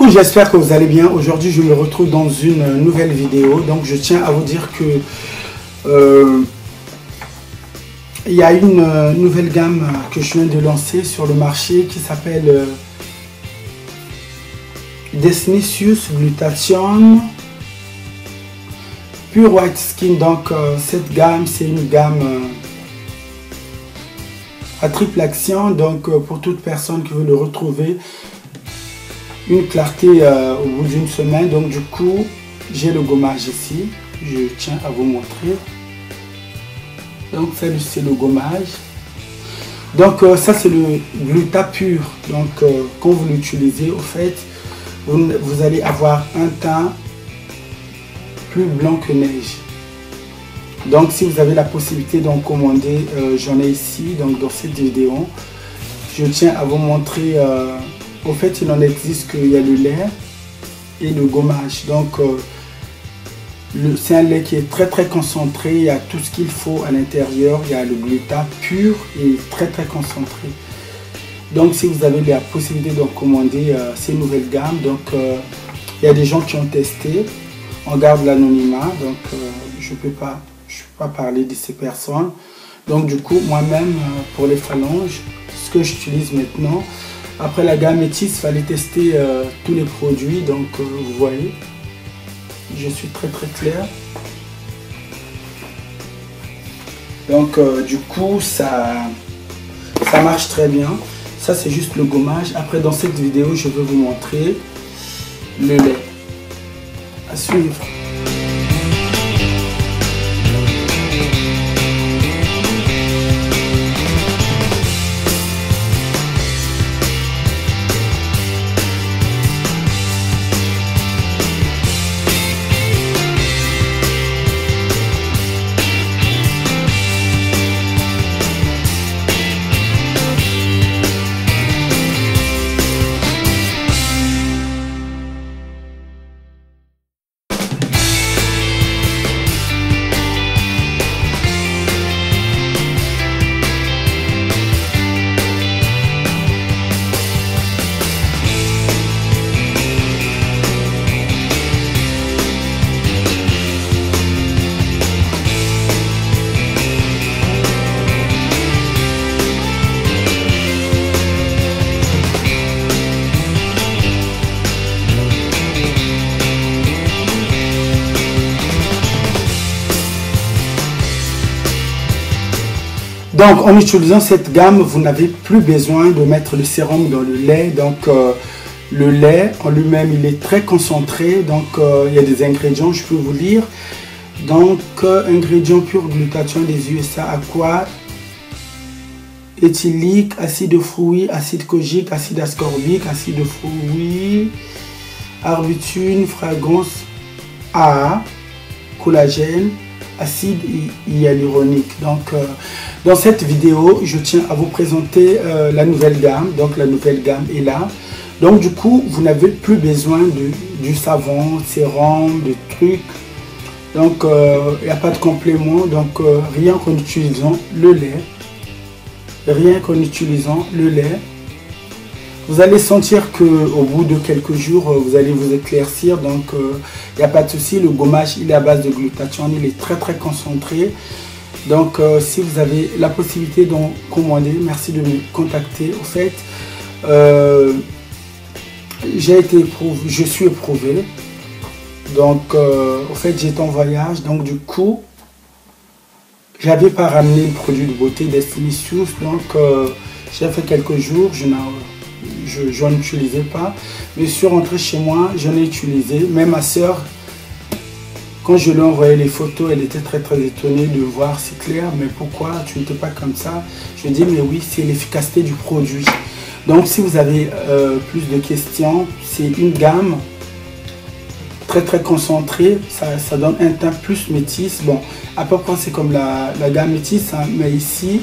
Coucou, j'espère que vous allez bien. Aujourd'hui, je me retrouve dans une nouvelle vidéo. Donc, je tiens à vous dire que il y a une nouvelle gamme que je viens de lancer sur le marché qui s'appelle Desnicius Glutathione Pure White Skin. Donc, cette gamme, c'est une gamme à triple action. Donc, pour toute personne qui veut le retrouver une clarté au bout d'une semaine. Donc du coup, j'ai le gommage ici, je tiens à vous montrer. Donc c'est le gommage. Donc ça c'est le gluta pur. Donc quand vous l'utilisez, au fait vous allez avoir un teint plus blanc que neige. Donc si vous avez la possibilité d'en commander, j'en ai ici. Donc dans cette vidéo, je tiens à vous montrer. Au fait, il en existe qu'il y a le lait et le gommage. Donc, c'est un lait qui est très concentré. Il y a tout ce qu'il faut à l'intérieur. Il y a le gluta pur et très concentré. Donc, si vous avez la possibilité d'en commander ces nouvelles gammes, donc il y a des gens qui ont testé. On garde l'anonymat. Donc, je ne peux pas parler de ces personnes. Donc, du coup, moi-même, pour les phalanges, ce que j'utilise maintenant. Après la gamme métisse, il fallait tester tous les produits. Donc vous voyez, je suis très clair. Donc du coup, ça marche très bien. Ça, c'est juste le gommage. Après, dans cette vidéo, je vais vous montrer le lait. À suivre. Donc en utilisant cette gamme, vous n'avez plus besoin de mettre le sérum dans le lait. Donc le lait en lui-même, il est très concentré. Donc il y a des ingrédients, je peux vous lire. Donc ingrédients pur glutathione des USA, aqua, éthylique, acide de fruits, acide kojique, acide ascorbique, acide de fruits, arbutus, fragrance A, collagène, acide hyaluronique. Donc dans cette vidéo, je tiens à vous présenter la nouvelle gamme. Donc la nouvelle gamme est là. Donc du coup, vous n'avez plus besoin du savon, sérum, de trucs. Donc il n'y a pas de complément. Donc rien qu'en utilisant le lait. Rien qu'en utilisant le lait. Vous allez sentir qu'au bout de quelques jours, vous allez vous éclaircir. Donc il n'y a pas de souci. Le gommage, il est à base de glutathione. Il est très concentré. Donc si vous avez la possibilité d'en commander, merci de me contacter. Au fait, je suis éprouvé. Donc au fait, j'étais en voyage. Donc du coup, j'avais pas ramené le produit de beauté Desnicius. Donc j'ai fait quelques jours, je n'en utilisais pas. Mais je suis rentré chez moi, j'en ai utilisé. Même ma soeur, quand je lui ai envoyé les photos, elle était très étonnée de voir, c'est clair, mais pourquoi tu n'étais pas comme ça? Je lui ai dit, mais oui, c'est l'efficacité du produit. Donc si vous avez plus de questions, c'est une gamme très concentrée, ça donne un teint plus métis. Bon, à peu près c'est comme la gamme métis, hein, mais ici,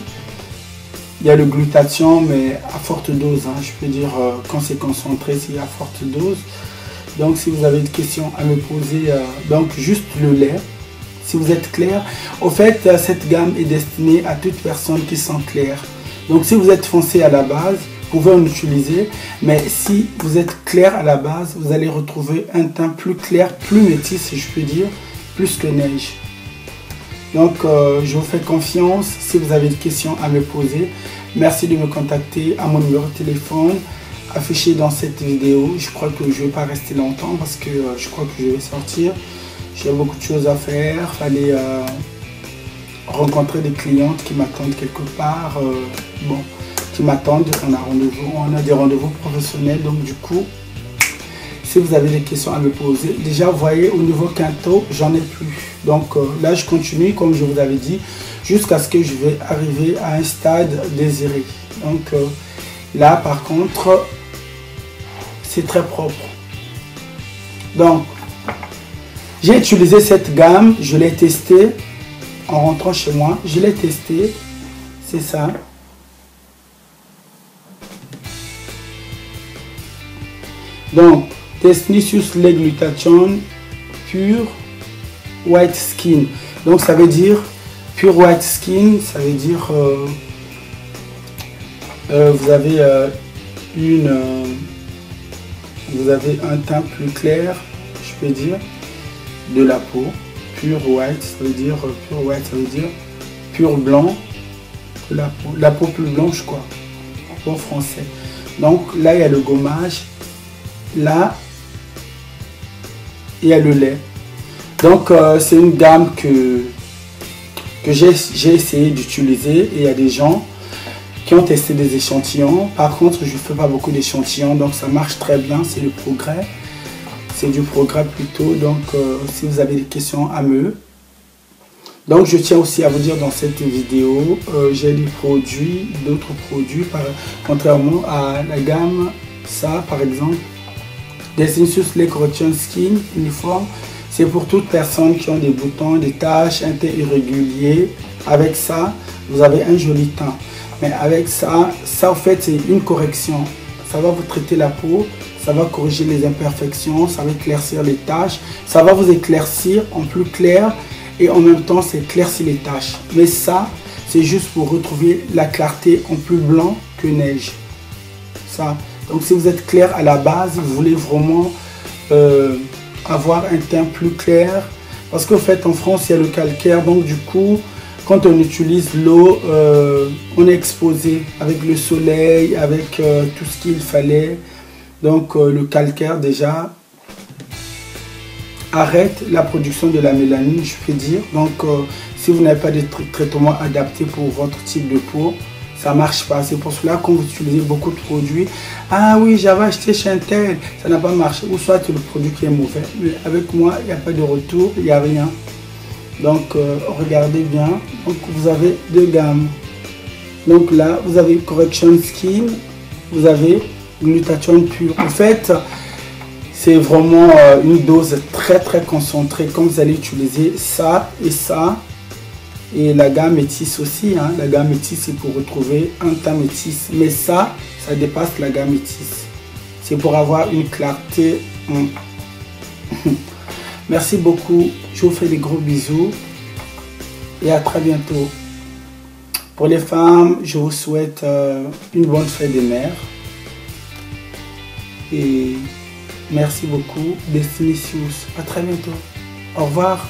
il y a le glutathione, mais à forte dose. Hein, je peux dire, quand c'est concentré, c'est à forte dose. Donc si vous avez des questions à me poser, donc juste le lait, si vous êtes clair. Au fait, cette gamme est destinée à toute personne qui sont claires. Donc si vous êtes foncé à la base, pouvez en utiliser, mais si vous êtes clair à la base, vous allez retrouver un teint plus clair, plus métis si je peux dire, plus que neige. Donc je vous fais confiance. Si vous avez des questions à me poser, merci de me contacter à mon numéro de téléphone affiché dans cette vidéo. Je crois que je ne vais pas rester longtemps parce que je crois que je vais sortir. J'ai beaucoup de choses à faire. Fallait rencontrer des clientes qui m'attendent quelque part. Qui m'attendent. On a des rendez-vous professionnels. Donc du coup, si vous avez des questions à me poser, déjà vous voyez au niveau quinto, j'en ai plus. Donc là je continue comme je vous avais dit, jusqu'à ce que je vais arriver à un stade désiré. Donc là par contre, c'est très propre. Donc j'ai utilisé cette gamme, je l'ai testé en rentrant chez moi, je l'ai testé, c'est ça. Donc Tesnicious Lait Glutathione Pure White Skin. Donc ça veut dire Pure White Skin, ça veut dire vous avez vous avez un teint plus clair, je peux dire, de la peau. Pure White, ça veut dire Pure White, ça veut dire pur blanc de la peau plus blanche quoi, en français. Donc là il y a le gommage, là il y a le lait. Donc c'est une gamme que j'ai essayé d'utiliser et il y a des gens qui ont testé des échantillons. Par contre je ne fais pas beaucoup d'échantillons, donc ça marche très bien, c'est le progrès. C'est du progrès plutôt. Donc si vous avez des questions à me. Donc je tiens aussi à vous dire dans cette vidéo, j'ai des produits, d'autres produits, contrairement à la gamme, ça par exemple. Tesnicious Lait Glutathione Skin Uniforme, c'est pour toute personne qui ont des boutons, des taches, un teint irrégulier. Avec ça, vous avez un joli teint. Mais avec ça en fait c'est une correction. Ça va vous traiter la peau, ça va corriger les imperfections, ça va éclaircir les taches, ça va vous éclaircir en plus clair et en même temps c'est éclaircir les taches. Mais ça, c'est juste pour retrouver la clarté en plus blanc que neige. Ça. Donc si vous êtes clair à la base, vous voulez vraiment avoir un teint plus clair. Parce qu'en fait en France il y a le calcaire, donc du coup quand on utilise l'eau, on est exposé avec le soleil, avec tout ce qu'il fallait. Donc le calcaire déjà arrête la production de la mélanine, je peux dire. Donc si vous n'avez pas de traitement adapté pour votre type de peau, ça marche pas. C'est pour cela qu'on utilise beaucoup de produits. Ah oui, j'avais acheté chez un tel, ça n'a pas marché. Ou soit le produit qui est mauvais. Mais avec moi, il n'y a pas de retour, il n'y a rien. Donc regardez bien. Donc vous avez deux gammes. Donc là, vous avez Correction Skin, vous avez Glutathione Pure. En fait, c'est vraiment une dose très très concentrée. Comme vous allez utiliser ça et ça. Et la gamme métisse aussi, hein. La gamme métisse c'est pour retrouver un teint métisse. Mais ça dépasse la gamme métisse. C'est pour avoir une clarté. Merci beaucoup. Je vous fais des gros bisous. Et à très bientôt. Pour les femmes, je vous souhaite une bonne fête des mères. Et merci beaucoup. Tesnicious. À très bientôt. Au revoir.